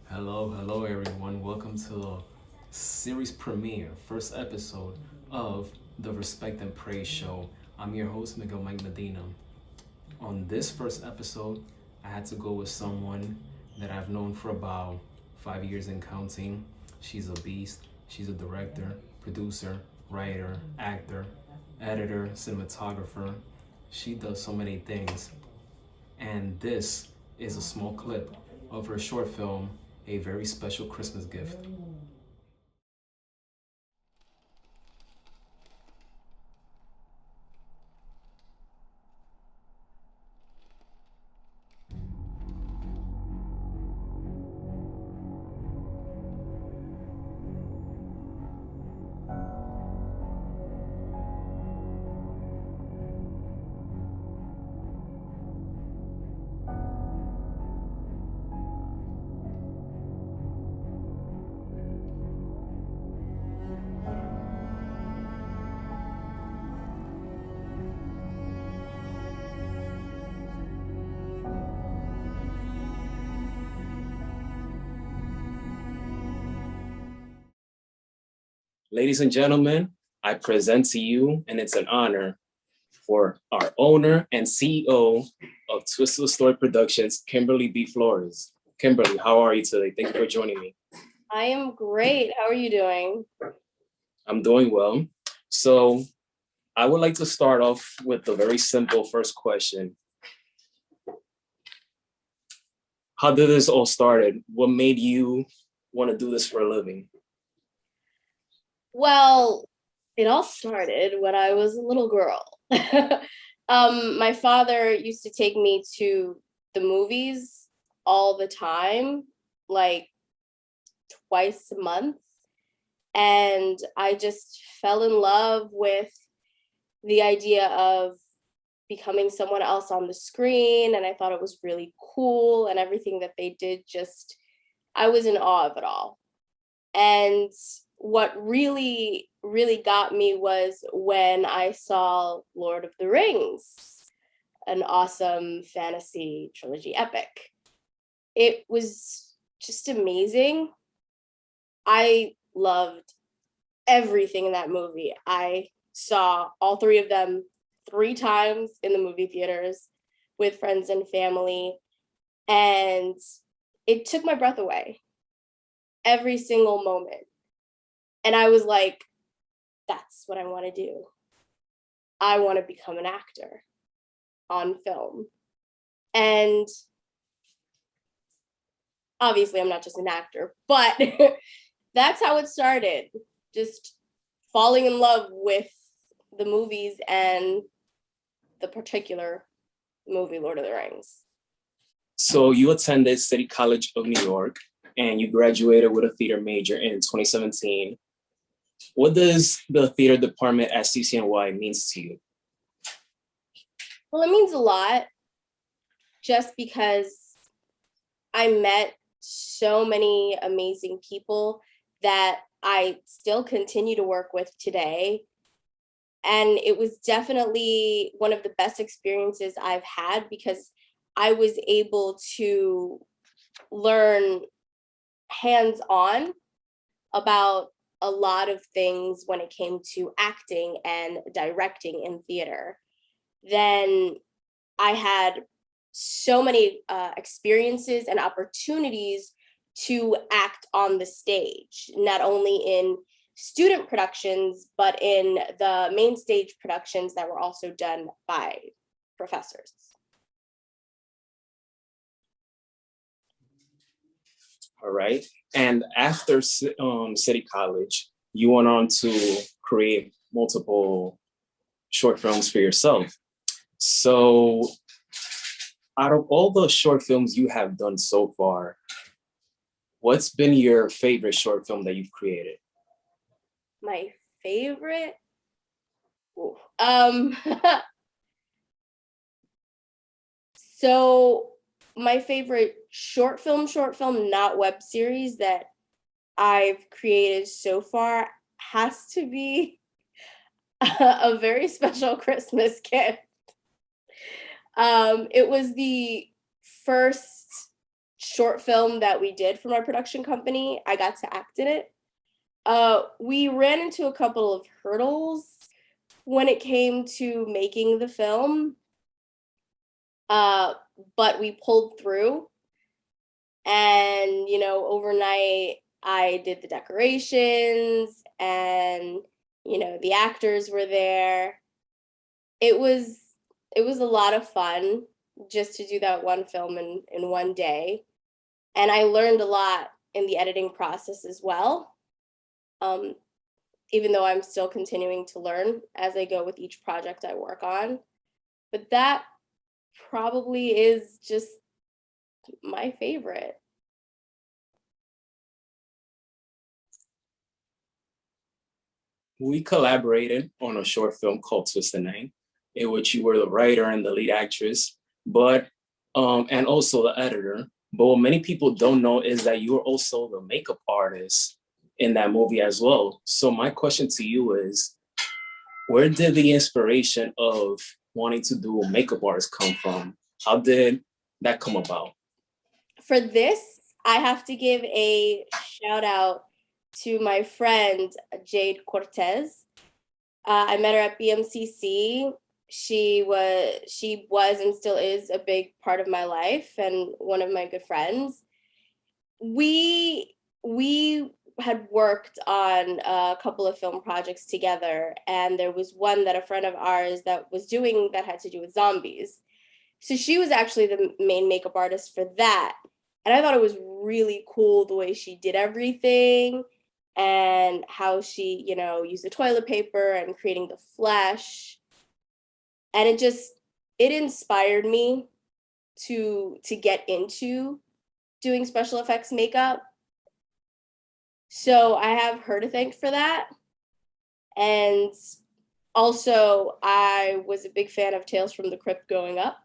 Hello everyone. Welcome to the series premiere, first episode of the Respect and Praise Show. I'm your host, Miguel Medina. On this first episode, I had to go with someone that I've known for about 5 years and counting. She's a beast. She's a director, producer, writer, actor, editor, cinematographer. She does so many things. And this is a small clip of her short film, A Very Special Christmas Gift. Ladies and gentlemen, I present to you, and it's an honor, for our owner and CEO of Twisted Story Productions, Kimberly B. Flores. Kimberly, how are you today? Thank you for joining me. I am great. How are you doing? I'm doing well. So I would like to start off with a very simple first question. How did this all started? What made you want to do this for a living? Well, it all started when I was a little girl. My father used to take me to the movies all the time, like twice a month. And I just fell in love with the idea of becoming someone else on the screen. And I thought it was really cool, and everything that they did, just, I was in awe of it all. And what really, really got me was when I saw Lord of the Rings, an awesome fantasy trilogy epic. It was just amazing. I loved everything in that movie. I saw all three of them 3 times in the movie theaters with friends and family, and it took my breath away every single moment. And I was like, that's what I want to do. I want to become an actor on film. And obviously, I'm not just an actor, but that's how it started. Just falling in love with the movies and the particular movie, Lord of the Rings. So you attended City College of New York and you graduated with a theater major in 2017. What does the theater department at CCNY means to you? Well, it means a lot, just because I met so many amazing people that I still continue to work with today. And it was definitely one of the best experiences I've had, because I was able to learn hands-on about a lot of things when it came to acting and directing in theater. Then I had so many experiences and opportunities to act on the stage, not only in student productions, but in the main stage productions that were also done by professors. All right. And after City College, you went on to create multiple short films for yourself. So out of all the short films you have done so far, what's been your favorite short film that you've created? My favorite? Ooh. So my favorite short film, not web series, that I've created so far has to be A Very Special Christmas Gift. It was the first short film that we did for my production company, I got to act in it. We ran into a couple of hurdles when it came to making the film, but we pulled through. And, overnight I did the decorations and, the actors were there. It was a lot of fun just to do that one film in one day. And I learned a lot in the editing process as well. Even though I'm still continuing to learn as I go with each project I work on. But that probably is just my favorite. We collaborated on a short film called Twist the Name, in which you were the writer and the lead actress, but and also the editor. But what many people don't know is that you were also the makeup artist in that movie as well. So my question to you is, where did the inspiration of wanting to do a makeup artist come from? How did that come about? For this, I have to give a shout out to my friend Jade Cortez. I met her at BMCC. She was and still is a big part of my life and one of my good friends. We had worked on a couple of film projects together, and there was one that a friend of ours that was doing that had to do with zombies. So she was actually the main makeup artist for that. And I thought it was really cool the way she did everything and how she, used the toilet paper and creating the flesh. And it inspired me to get into doing special effects makeup. So I have her to thank for that. And also, I was a big fan of Tales from the Crypt growing up.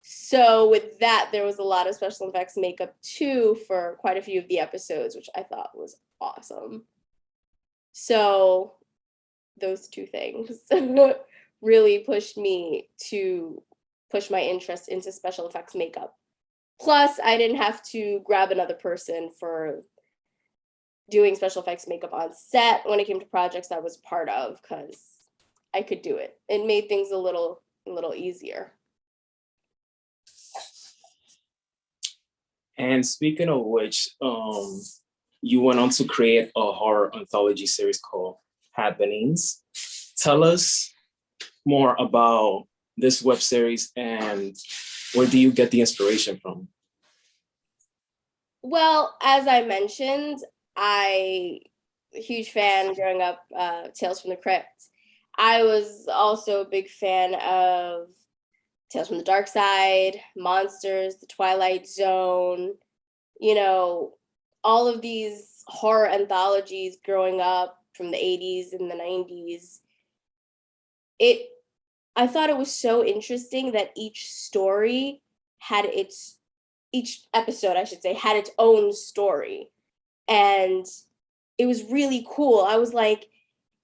So with that, there was a lot of special effects makeup too for quite a few of the episodes, which I thought was awesome. So those two things really pushed me to push my interest into special effects makeup. Plus, I didn't have to grab another person for doing special effects makeup on set when it came to projects I was part of, because I could do it. It made things a little easier. And speaking of which, you went on to create a horror anthology series called Happenings. Tell us more about this web series and where do you get the inspiration from? Well, as I mentioned, a huge fan growing up, Tales from the Crypt. I was also a big fan of Tales from the Dark Side, Monsters, The Twilight Zone, all of these horror anthologies growing up from the 80s and the 90s. I thought it was so interesting that each episode, I should say, had its own story. And it was really cool. I was like,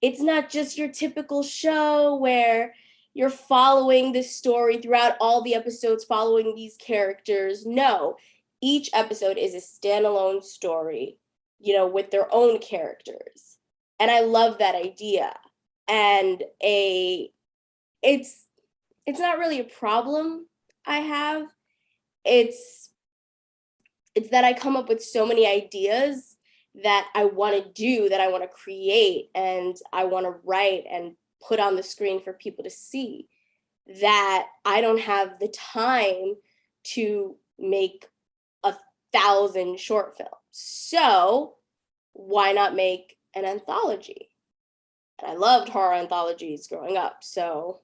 it's not just your typical show where you're following this story throughout all the episodes, following these characters. No, each episode is a standalone story, with their own characters. And I love that idea. And it's not really a problem I have. It's that I come up with so many ideas that I want to do, that I want to create, and I want to write and put on the screen for people to see, that I don't have the time to make 1,000 short films. So why not make an anthology? And I loved horror anthologies growing up. So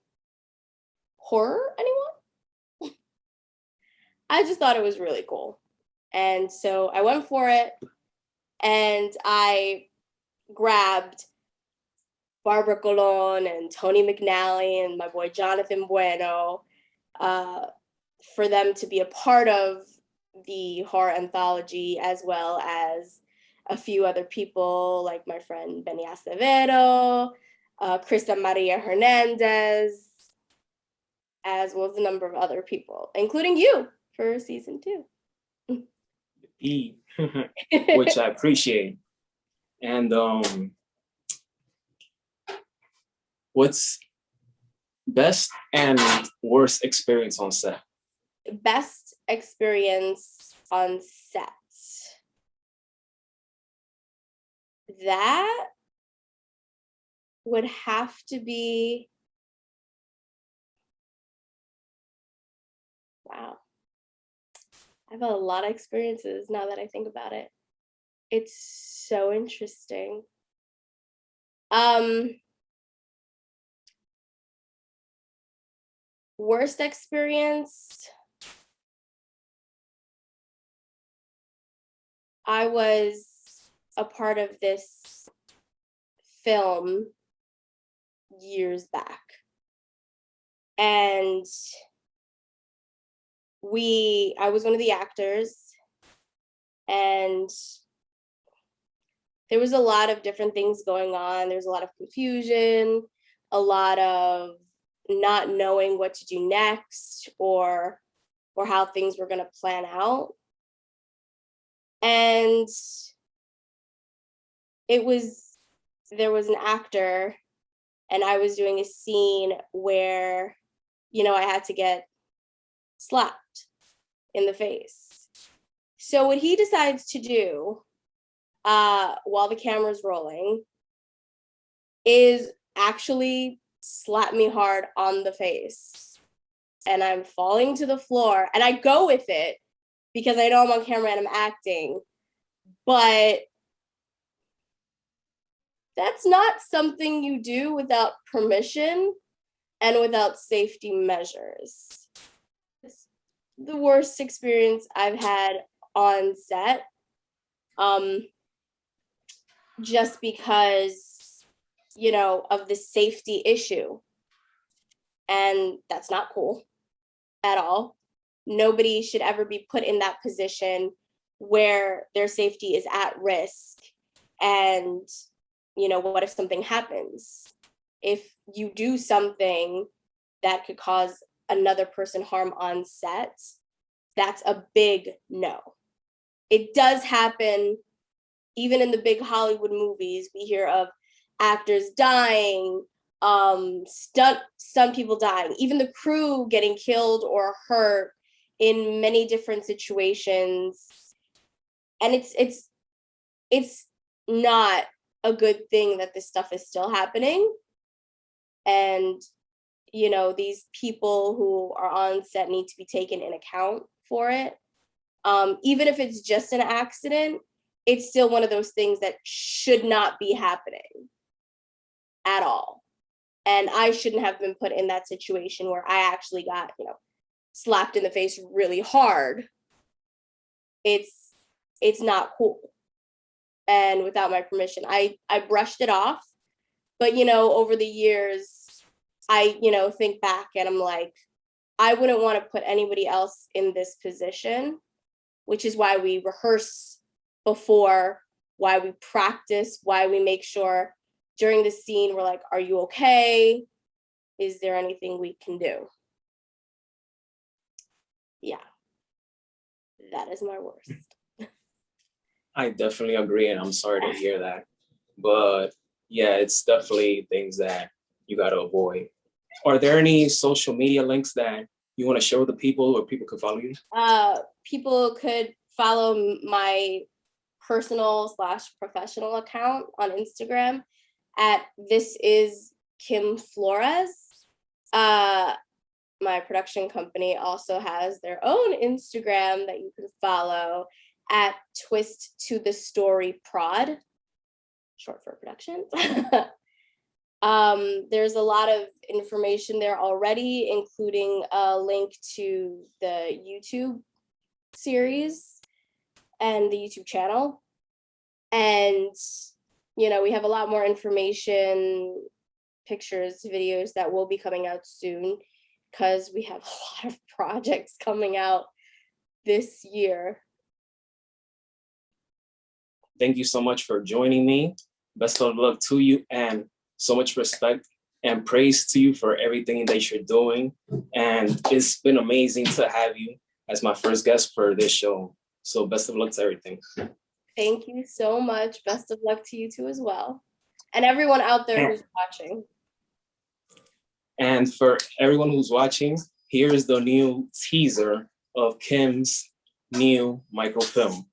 horror, anyone? I just thought it was really cool. And so I went for it, and I grabbed Barbara Colon and Tony McNally and my boy Jonathan Bueno for them to be a part of the horror anthology, as well as a few other people like my friend Benny Acevedo, Krista Maria Hernandez, as well as a number of other people, including you for season 2. E, which I appreciate. And what's best and worst experience on set? Best experience on set. That would have to be, wow. I have a lot of experiences now that I think about it. It's so interesting. Worst experience. I was a part of this film years back. And I was one of the actors, and there was a lot of different things going on. There's a lot of confusion, a lot of not knowing what to do next, or how things were going to plan out. And there was an actor, and I was doing a scene where, I had to get slapped in the face. So what he decides to do while the camera's rolling is actually slap me hard on the face. And I'm falling to the floor, and I go with it because I know I'm on camera and I'm acting. But that's not something you do without permission and without safety measures. It's the worst experience I've had on set, just because, of the safety issue. And that's not cool at all. Nobody should ever be put in that position where their safety is at risk. And, what if something happens? If you do something that could cause another person harm on set, that's a big no. It does happen, even in the big Hollywood movies. We hear of actors dying, stunt people dying, even the crew getting killed or hurt in many different situations. And it's not a good thing that this stuff is still happening. And, these people who are on set need to be taken in account for it. Even if it's just an accident, it's still one of those things that should not be happening at all. And I shouldn't have been put in that situation where I actually got, slapped in the face really hard. It's not cool. And without my permission, I brushed it off. But, over the years, I, think back and I'm like, I wouldn't want to put anybody else in this position, which is why we rehearse before, why we practice, why we make sure during the scene we're like, are you okay? Is there anything we can do? Yeah, that is my worst. I definitely agree, and I'm sorry to hear that. But yeah, it's definitely things that you got to avoid. Are there any social media links that you want to share with the people, or people could follow you? People could follow my personal/professional account on Instagram at This Is Kim Flores. My production company also has their own Instagram that you can follow at Twist to the Story Prod, short for production. There's a lot of information there already, including a link to the YouTube series and the YouTube channel. And, we have a lot more information, pictures, videos that will be coming out soon, because we have a lot of projects coming out this year. Thank you so much for joining me. Best of luck to you, and so much respect and praise to you for everything that you're doing. And it's been amazing to have you as my first guest for this show. So best of luck to everything. Thank you so much. Best of luck to you too as well. And everyone out there who's watching. And for everyone who's watching, here is the new teaser of Kim's new microfilm.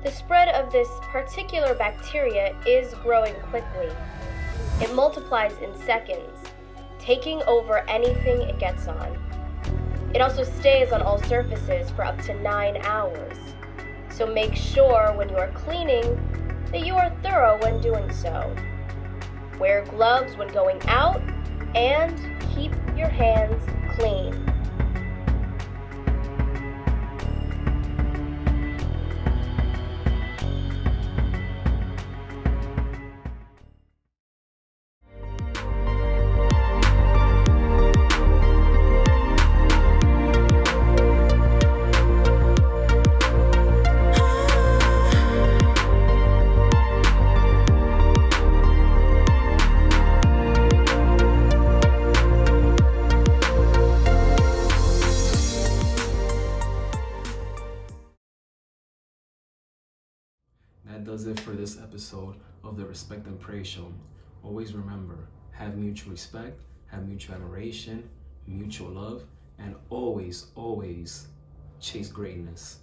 The spread of this particular bacteria is growing quickly. It multiplies in seconds, taking over anything it gets on. It also stays on all surfaces for up to 9 hours. So make sure when you are cleaning that you are thorough when doing so. Wear gloves when going out and keep your hands clean. That does it for this episode of the Respect and Praise Show. Always remember, have mutual respect, have mutual admiration, mutual love, and always, always chase greatness.